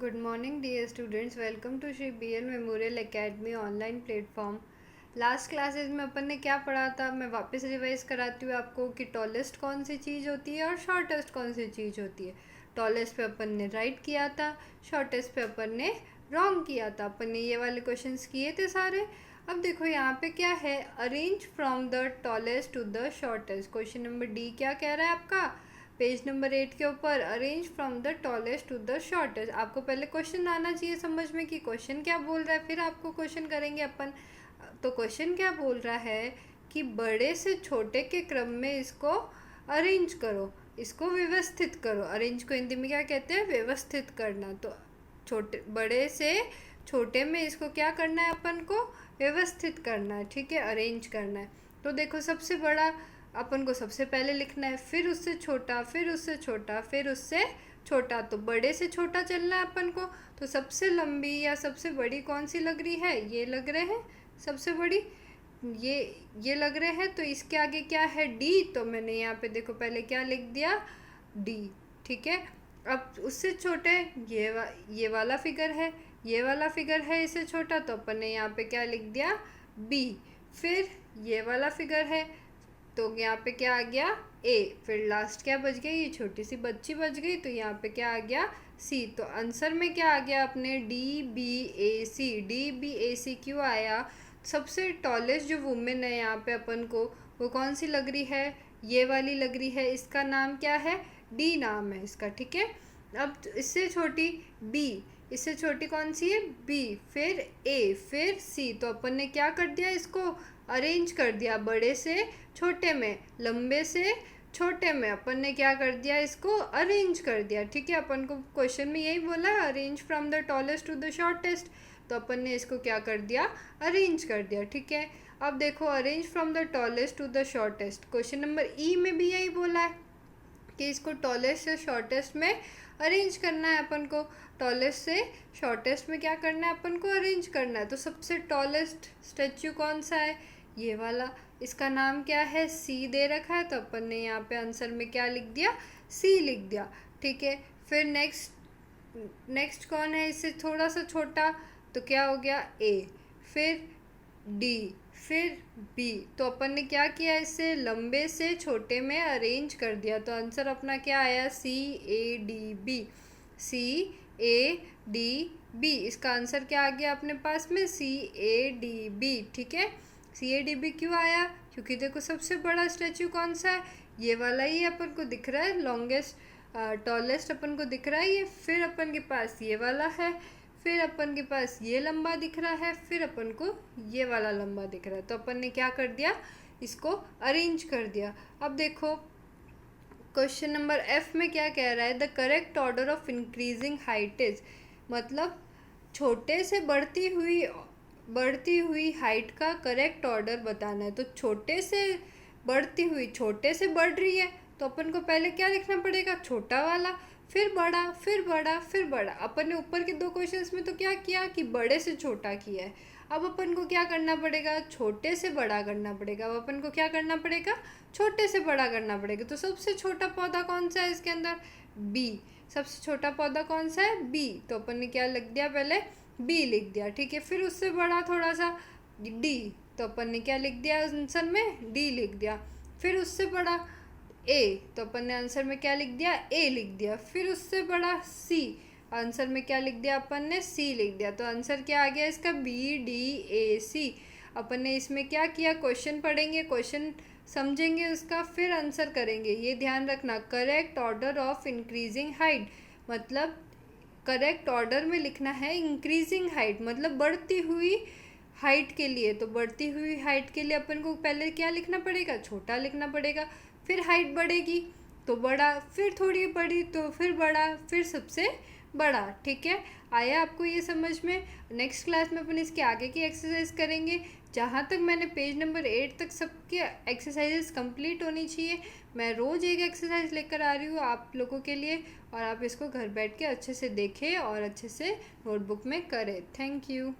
Good morning dear students, welcome to Shri B L memorial academy online platform. Last classes में अपन ने क्या पढ़ा था, मैं वापस रिवाइज कराती हूँ आपको कि टॉलेस्ट कौन सी चीज़ होती है और शॉर्टेस्ट कौन सी चीज़ होती है। टॉलेस्ट पे अपन ने राइट किया था, शॉर्टेस्ट पे अपन ने रॉन्ग किया था। अपन ने ये वाले क्वेश्चंस किए थे सारे। अब देखो यहाँ पे क्या है, arrange from the tallest to the shortest. Question number D क्या कह रहा है आपका, पेज नंबर 8 के ऊपर, arrange from the tallest to the shortest. आपको पहले क्वेश्चन आना चाहिए समझ में कि क्वेश्चन क्या बोल रहा है, फिर आपको क्वेश्चन करेंगे अपन। तो क्वेश्चन क्या बोल रहा है कि बड़े से छोटे के क्रम में इसको अरेंज करो, इसको व्यवस्थित करो। अरेंज को हिंदी में क्या कहते हैं, व्यवस्थित करना। तो छोटे बड़े से छोटे में इसको क्या करना है, अपन को व्यवस्थित करना है, ठीक है, अरेंज करना है। तो देखो सबसे बड़ा अपन को सबसे पहले लिखना है, फिर उससे छोटा, फिर उससे छोटा, फिर उससे छोटा। तो बड़े से छोटा चलना है अपन को। तो सबसे लंबी या सबसे बड़ी कौन सी लग रही है, ये लग रहे हैं सबसे बड़ी, ये लग रहे हैं। तो इसके आगे क्या है, डी। तो मैंने यहाँ पे देखो पहले क्या लिख दिया, डी, ठीक है। अब उससे छोटे ये वाला फिगर है, ये वाला फिगर है इससे छोटा, तो अपन ने यहाँ पे क्या लिख दिया, बी। फिर ये वाला फिगर है तो यहाँ पे क्या आ गया, ए। फिर लास्ट क्या बच गया, ये छोटी सी बच्ची बच गई, तो यहाँ पे क्या आ गया, सी। तो आंसर में क्या आ गया अपने, डी बी ए सी। डी बी ए सी क्यों आया, सबसे टॉलेस्ट जो वुमेन है यहाँ पे अपन को, वो कौन सी लग रही है, ये वाली लग रही है। इसका नाम क्या है, डी नाम है इसका, ठीक है। अब इससे छोटी बी, इससे छोटी कौन सी है, बी, फिर ए, फिर सी। तो अपन ने क्या कर दिया, इसको अरेंज कर दिया, बड़े से छोटे में, लंबे से छोटे में अपन ने क्या कर दिया, इसको अरेंज कर दिया, ठीक है। अपन को क्वेश्चन में यही बोला, arrange from the tallest to the shortest. तो अपन ने इसको क्या कर दिया, अरेंज कर दिया, ठीक है। अब देखो arrange from the tallest to the shortest, question number E में भी यही बोला है कि इसको टॉलेस्ट से शॉर्टेस्ट में अरेंज करना है अपन को। टॉलेस्ट से शॉर्टेस्ट में क्या करना है, अपन को अरेंज करना है। तो सबसे टॉलेस्ट स्टैच्यू कौन सा है, ये वाला, इसका नाम क्या है, सी दे रखा है। तो अपन ने यहाँ पे आंसर में क्या लिख दिया, सी लिख दिया, ठीक है। फिर नेक्स्ट कौन है इससे थोड़ा सा छोटा, तो क्या हो गया, ए, फिर डी, फिर बी। तो अपन ने क्या किया, इससे लंबे से छोटे में अरेंज कर दिया। तो आंसर अपना क्या आया, C A D B. C A D B, इसका आंसर क्या आ गया अपने पास में, सी ए डी बी, ठीक है। सी ए डी बी क्यों आया, क्योंकि देखो सबसे बड़ा स्टैचू कौन सा है, ये वाला ही अपन को दिख रहा है, लॉन्गेस्ट टॉलेस्ट अपन को दिख रहा है ये। फिर अपन के पास ये वाला है, फिर अपन के पास ये लंबा दिख रहा है, फिर अपन को ये वाला लंबा दिख रहा है। तो अपन ने क्या कर दिया, इसको अरेंज कर दिया। अब देखो क्वेश्चन नंबर एफ में क्या कह रहा है, the correct order of increasing height is, मतलब छोटे से बढ़ती हुई हाइट का करेक्ट ऑर्डर बताना है। तो छोटे से बढ़ती हुई, छोटे से बढ़ रही है, तो अपन को पहले क्या लिखना पड़ेगा, छोटा वाला, फिर बड़ा, फिर बड़ा, फिर बड़ा। अपन ने ऊपर के दो क्वेश्चंस में तो क्या किया कि बड़े से छोटा किया है। अब अपन को क्या करना पड़ेगा, छोटे से बड़ा करना पड़ेगा। अब अपन को क्या करना पड़ेगा, छोटे से बड़ा करना पड़ेगा। तो सबसे छोटा पौधा कौन सा है इसके अंदर, बी। सबसे छोटा पौधा कौन सा है, बी। तो अपन ने क्या लिख दिया, पहले बी लिख दिया, ठीक है। फिर उससे बड़ा थोड़ा सा डी, तो अपन ने क्या लिख दिया आंसर में, डी लिख दिया। फिर उससे बड़ा ए, तो अपन ने आंसर में क्या लिख दिया, ए लिख दिया। फिर उससे बड़ा सी, आंसर में क्या लिख दिया अपन ने, सी लिख दिया। तो आंसर क्या आ गया इसका, बी डी ए सी। अपन ने इसमें क्या किया, क्वेश्चन पढ़ेंगे, क्वेश्चन समझेंगे उसका, फिर आंसर करेंगे। ये ध्यान रखना, correct order of increasing height, मतलब करेक्ट ऑर्डर में लिखना है। इंक्रीजिंग हाइट मतलब बढ़ती हुई हाइट के लिए, तो बढ़ती हुई हाइट के लिए अपन को पहले क्या लिखना पड़ेगा, छोटा लिखना पड़ेगा। फिर हाइट बढ़ेगी तो बड़ा, फिर थोड़ी बड़ी तो फिर बड़ा, फिर सबसे बड़ा, ठीक है। आया आपको ये समझ में। नेक्स्ट क्लास में अपन इसके आगे की एक्सरसाइज करेंगे। जहाँ तक मैंने पेज नंबर 8 तक सबके एक्सरसाइजेस कंप्लीट होनी चाहिए। मैं रोज़ एक एक्सरसाइज लेकर आ रही हूँ आप लोगों के लिए, और आप इसको घर बैठ के अच्छे से देखें और अच्छे से नोटबुक में करें। Thank you.